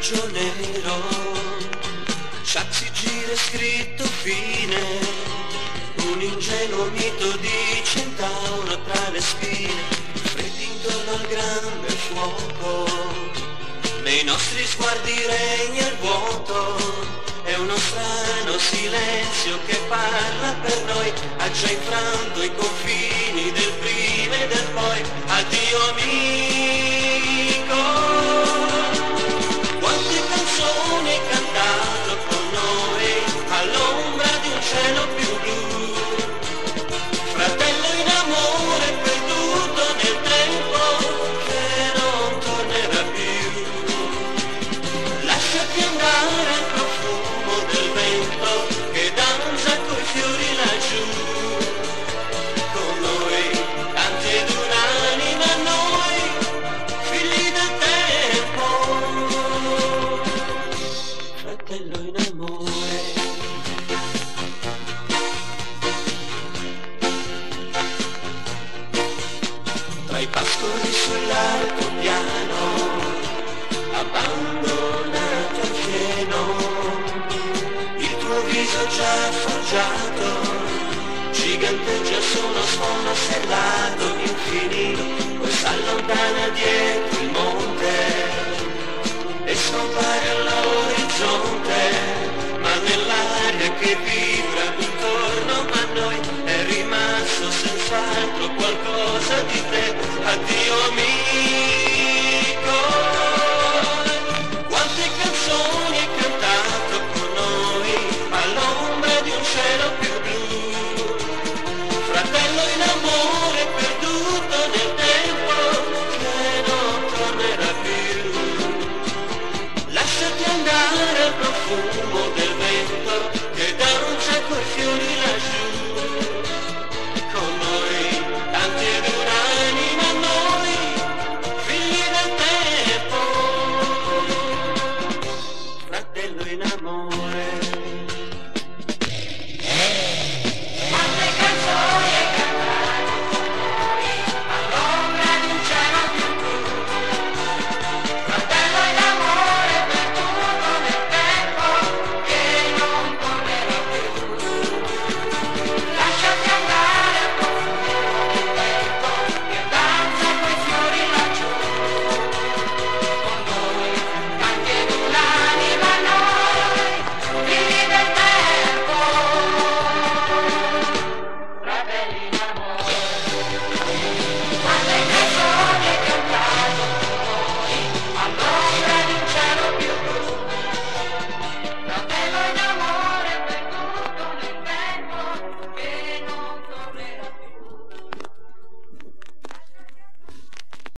grigio nero, gira scritto fine, un ingenuo mito di centauro tra le spine, freddi intorno al grande fuoco, nei nostri sguardi regna il vuoto, è uno strano silenzio che parla per noi, ha già infranto i confini del prima e del poi. Addio amico, quante canzoni hai cantato con noi all'ombra di un cielo più blu, fratello in amore perduto nel tempo che non tornerà più. Lasciati andare al profumo del vento che danza coi fiori laggiù, con noi tanti ed un'anima noi, figli del tempo, fratello in amore. Tra i pascoli sull'altopiano, abbandonato al fieno, il tuo viso già forgiato giganteggia su uno sfondo stellato infinito, poi s'allontana dietro il monte e scompare all'orizzonte, ma nell'aria che vibra intorno a noi è rimasto senz'altro qualcosa di te. Addio amico, quante canzoni hai cantato con noi all'ombra di un cielo più blu, fratello in amore perduto nel tempo che non tornerà più. Lasciati andare al profumo